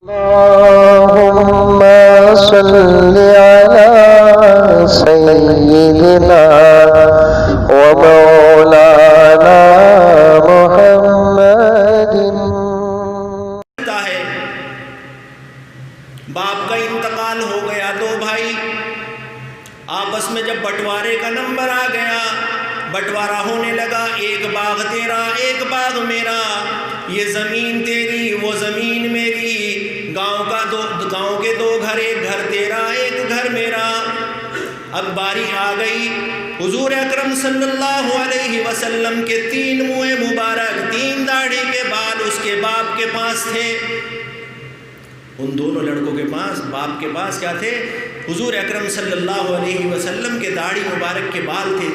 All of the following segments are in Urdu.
اللهم صل على سيدنا ومولانا محمد. باپ کا انتقال ہو گیا تو بھائی آپس میں جب بٹوارے کا نمبر آ گیا، بٹوارا ہونے لگا، ایک باغ تیرا ایک باغ میرا، یہ زمین تیری وہ زمین میری، گاؤں کے دو گھر، ایک گھر تیرا ایک گھر میرا. اب باری آ گئی، حضور اکرم صلی اللہ علیہ وسلم کے 3 منہ مبارک، 3 داڑھی کے بال اس کے باپ کے پاس تھے. ان دونوں لڑکوں کے پاس، باپ کے پاس کیا تھے؟ حضور اکرم صلی اللہ علیہ وسلم کے داڑھی مبارک کے بال تھے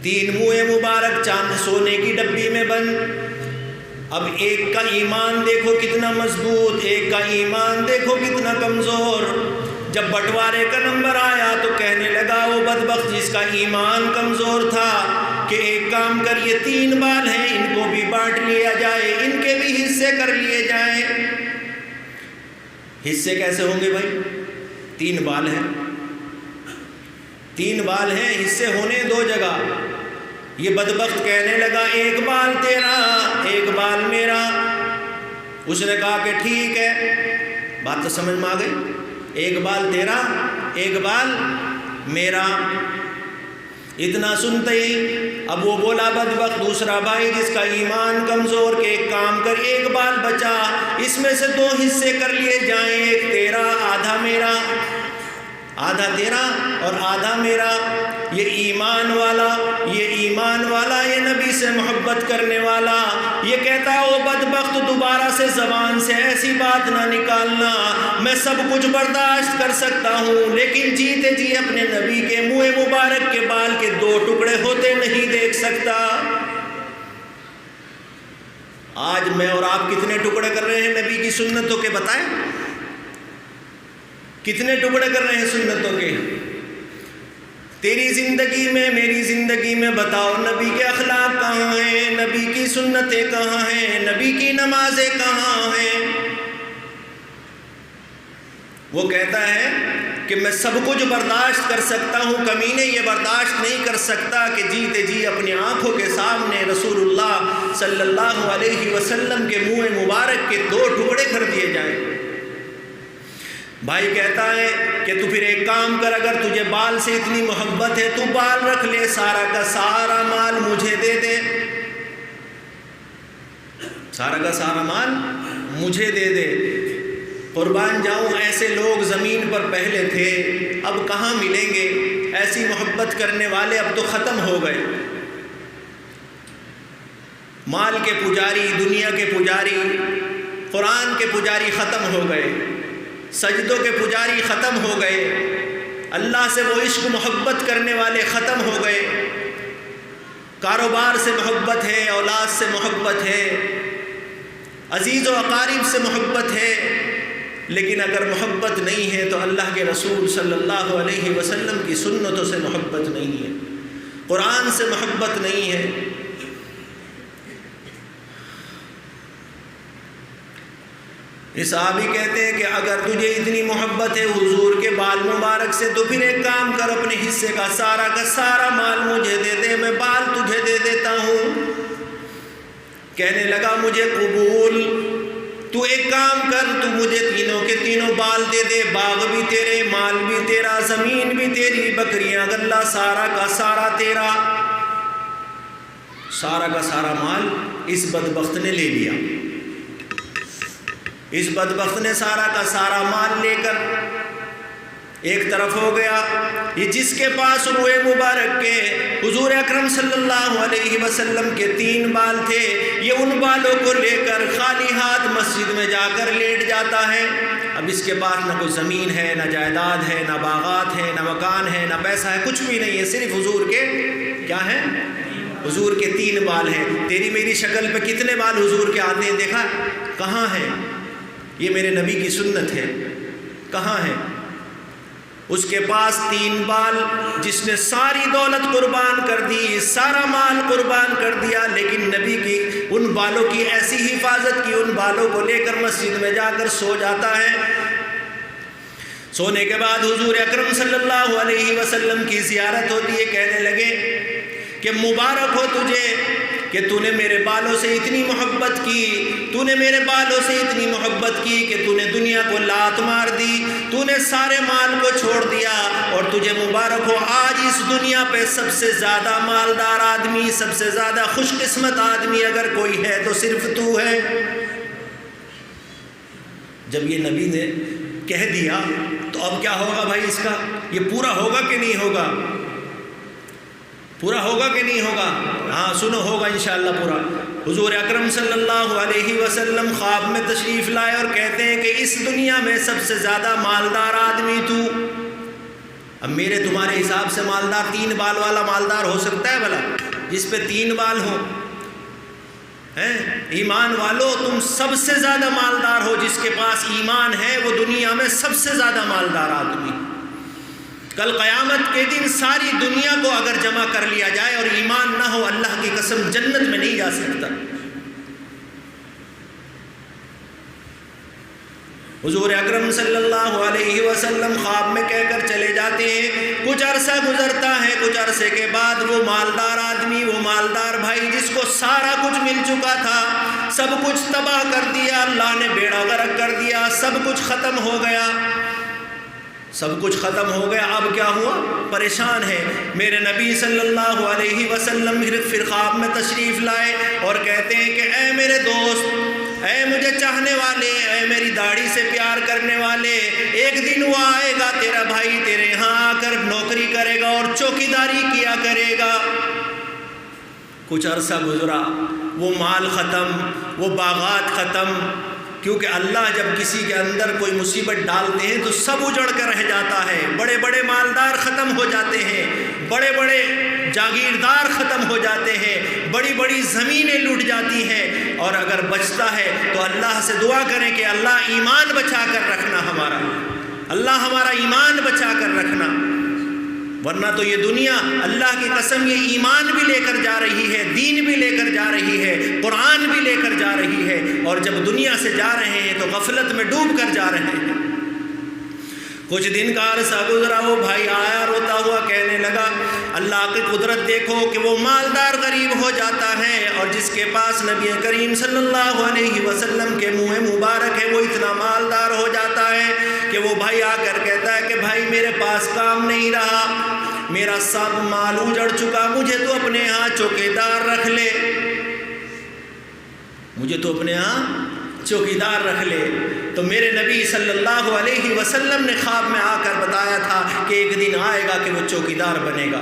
3 منہ مبارک، چاند سونے کی ڈبی میں بند. اب ایک کا ایمان دیکھو کتنا مضبوط، ایک کا ایمان دیکھو کتنا کمزور. جب بٹوارے کا نمبر آیا تو کہنے لگا وہ بدبخت جس کا ایمان کمزور تھا کہ ایک کام کر، یہ 3 بال ہیں، ان کو بھی بانٹ لیا جائے، ان کے بھی حصے کر لیے جائیں. حصے کیسے ہوں گے بھائی؟ 3 بال ہیں، 3 بال ہیں، حصے ہونے 2 جگہ. یہ بدبخت کہنے لگا ایک بال تیرا ایک بال میرا. اس نے کہا کہ ٹھیک ہے، بات تو سمجھ میں آ گئی، ایک بال تیرا ایک بال میرا. اتنا سنتے ہی اب وہ بولا بدبخت دوسرا بھائی جس کا ایمان کمزور کہ ایک کام کر، ایک بال بچا، اس میں سے 2 حصے کر لیے جائیں، ایک تیرا آدھا میرا، آدھا تیرا اور آدھا میرا. یہ ایمان والا، یہ نبی سے محبت کرنے والا، یہ کہتا ہے وہ بدبخت دوبارہ سے زبان سے ایسی بات نہ نکالنا، میں سب کچھ برداشت کر سکتا ہوں لیکن جیتے جی اپنے نبی کے منہ مبارک کے بال کے 2 ٹکڑے ہوتے نہیں دیکھ سکتا. آج میں اور آپ کتنے ٹکڑے کر رہے ہیں نبی کی سنتوں کے؟ بتائیں کتنے ٹکڑے کر رہے ہیں سنتوں کے؟ تیری زندگی میں میری زندگی میں بتاؤ نبی کے اخلاق کہاں ہیں، نبی کی سنتیں کہاں ہیں، نبی کی نمازیں کہاں ہیں؟ وہ کہتا ہے کہ میں سب کچھ برداشت کر سکتا ہوں، کمینے یہ برداشت نہیں کر سکتا کہ جیتے جی اپنی آنکھوں کے سامنے رسول اللہ صلی اللہ علیہ وسلم کے منہ مبارک کے 2 ٹکڑے کر دیے جائیں. بھائی کہتا ہے کہ تو پھر ایک کام کر، اگر تجھے بال سے اتنی محبت ہے تو بال رکھ لے، سارا کا سارا مال مجھے دے دے، سارا کا سارا مال مجھے دے دے. قربان جاؤں ایسے لوگ زمین پر پہلے تھے، اب کہاں ملیں گے؟ ایسی محبت کرنے والے اب تو ختم ہو گئے. مال کے پجاری، دنیا کے پجاری، قرآن کے پجاری ختم ہو گئے، سجدوں کے پجاری ختم ہو گئے، اللہ سے وہ عشق محبت کرنے والے ختم ہو گئے. کاروبار سے محبت ہے، اولاد سے محبت ہے، عزیز و اقارب سے محبت ہے، لیکن اگر محبت نہیں ہے تو اللہ کے رسول صلی اللہ علیہ وسلم کی سنتوں سے محبت نہیں ہے، قرآن سے محبت نہیں ہے. یہ صحابی کہتے ہیں کہ اگر تجھے اتنی محبت ہے حضور کے بال مبارک سے تو پھر ایک کام کر، اپنے حصے کا سارا مال مجھے دے دے، میں بال تجھے دے دیتا ہوں. کہنے لگا مجھے قبول، تو ایک کام کر، تو مجھے تینوں کے تینوں بال دے دے، باغ بھی تیرے، مال بھی تیرا، زمین بھی تیری، بکریاں غلہ سارا کا سارا تیرا. سارا کا سارا مال اس بدبخت نے لے لیا. اس بدبخت نے سارا کا سارا مال لے کر ایک طرف ہو گیا. یہ جس کے پاس روئے مبارک کے حضور اکرم صلی اللہ علیہ وسلم کے 3 بال تھے، یہ ان بالوں کو لے کر خالی ہاتھ مسجد میں جا کر لیٹ جاتا ہے. اب اس کے پاس نہ کوئی زمین ہے، نہ جائیداد ہے، نہ باغات ہے، نہ مکان ہے، نہ پیسہ ہے، کچھ بھی نہیں ہے، صرف حضور کے کیا ہیں؟ حضور کے 3 بال ہیں. تیری میری شکل پہ کتنے بال حضور کے آتے ہیں دیکھا؟ کہاں ہیں؟ یہ میرے نبی کی سنت ہے، کہاں ہے؟ اس کے پاس 3 بال، جس نے ساری دولت قربان کر دی، سارا مال قربان کر دیا، لیکن نبی کی ان بالوں کی ایسی حفاظت کی، ان بالوں کو لے کر مسجد میں جا کر سو جاتا ہے۔ سونے کے بعد حضور اکرم صلی اللہ علیہ وسلم کی زیارت ہوتی ہے، کہنے لگے کہ مبارک ہو تجھے کہ تو نے میرے بالوں سے اتنی محبت کی، تو نے میرے بالوں سے اتنی محبت کی کہ تو نے دنیا کو لات مار دی، تو نے سارے مال کو چھوڑ دیا، اور تجھے مبارک ہو آج اس دنیا پہ سب سے زیادہ مالدار آدمی، سب سے زیادہ خوش قسمت آدمی اگر کوئی ہے تو صرف تو ہے۔ جب یہ نبی نے کہہ دیا تو اب کیا ہوگا بھائی اس کا؟ یہ پورا ہوگا کہ نہیں ہوگا؟ پورا ہوگا کہ نہیں ہوگا؟ ہاں سنو، ہوگا انشاءاللہ پورا۔ حضور اکرم صلی اللہ علیہ وسلم خواب میں تشریف لائے اور کہتے ہیں کہ اس دنیا میں سب سے زیادہ مالدار آدمی تو۔ اب میرے تمہارے حساب سے مالدار 3 بال والا مالدار ہو سکتا ہے بھلا، جس پہ 3 بال ہوں؟ ایمان والو، تم سب سے زیادہ مالدار ہو، جس کے پاس ایمان ہے وہ دنیا میں سب سے زیادہ مالدار آدمی۔ کل قیامت کے دن ساری دنیا کو اگر جمع کر لیا جائے اور ایمان نہ ہو، اللہ کی قسم جنت میں نہیں جا سکتا۔ حضور اکرم صلی اللہ علیہ وسلم خواب میں کہہ کر چلے جاتے ہیں، کچھ عرصہ گزرتا ہے، کچھ عرصے کے بعد وہ مالدار آدمی، وہ مالدار بھائی جس کو سارا کچھ مل چکا تھا، سب کچھ تباہ کر دیا، اللہ نے بیڑا غرق کر دیا، سب کچھ ختم ہو گیا، سب کچھ ختم ہو گیا، اب کیا ہوا؟ پریشان ہے۔ میرے نبی صلی اللہ علیہ وسلم پھر خواب میں تشریف لائے اور کہتے ہیں کہ اے میرے دوست، اے مجھے چاہنے والے، اے میری داڑھی سے پیار کرنے والے، ایک دن وہ آئے گا تیرا بھائی تیرے یہاں آ کر نوکری کرے گا اور چوکیداری کیا کرے گا۔ کچھ عرصہ گزرا، وہ مال ختم، وہ باغات ختم، کیونکہ اللہ جب کسی کے اندر کوئی مصیبت ڈالتے ہیں تو سب اجڑ کر رہ جاتا ہے۔ بڑے بڑے مالدار ختم ہو جاتے ہیں، بڑے بڑے جاگیردار ختم ہو جاتے ہیں، بڑی بڑی زمینیں لوٹ جاتی ہیں، اور اگر بچتا ہے تو اللہ سے دعا کریں کہ اللہ ایمان بچا کر رکھنا ہمارا، اللہ ہمارا ایمان بچا کر رکھنا، ورنہ تو یہ دنیا اللہ کی قسم یہ ایمان بھی لے کر جا رہی ہے، دین بھی لے کر جا رہی ہے، قرآن بھی لے کر جا رہی ہے، اور جب دنیا سے جا رہے ہیں تو غفلت میں ڈوب کر جا رہے ہیں۔ کچھ دن کا عرصہ گزرا، وہ بھائی آیا روتا ہوا کہنے لگا اللہ کی قدرت دیکھو کہ وہ مالدار غریب ہو جاتا ہے، اور جس کے پاس نبی کریم صلی اللہ علیہ وسلم کے منہ مبارک ہے وہ اتنا مالدار ہو جاتا ہے کہ وہ بھائی آ کر کہتا ہے کہ بھائی میرے پاس کام نہیں رہا، میرا سب مال اجڑ چکا، مجھے تو اپنے ہاں چوکیدار رکھ لے، مجھے تو اپنے ہاں چوکیدار رکھ لے۔ تو میرے نبی صلی اللہ علیہ وسلم نے خواب میں آ کر بتایا تھا کہ ایک دن آئے گا کہ وہ چوکیدار بنے گا۔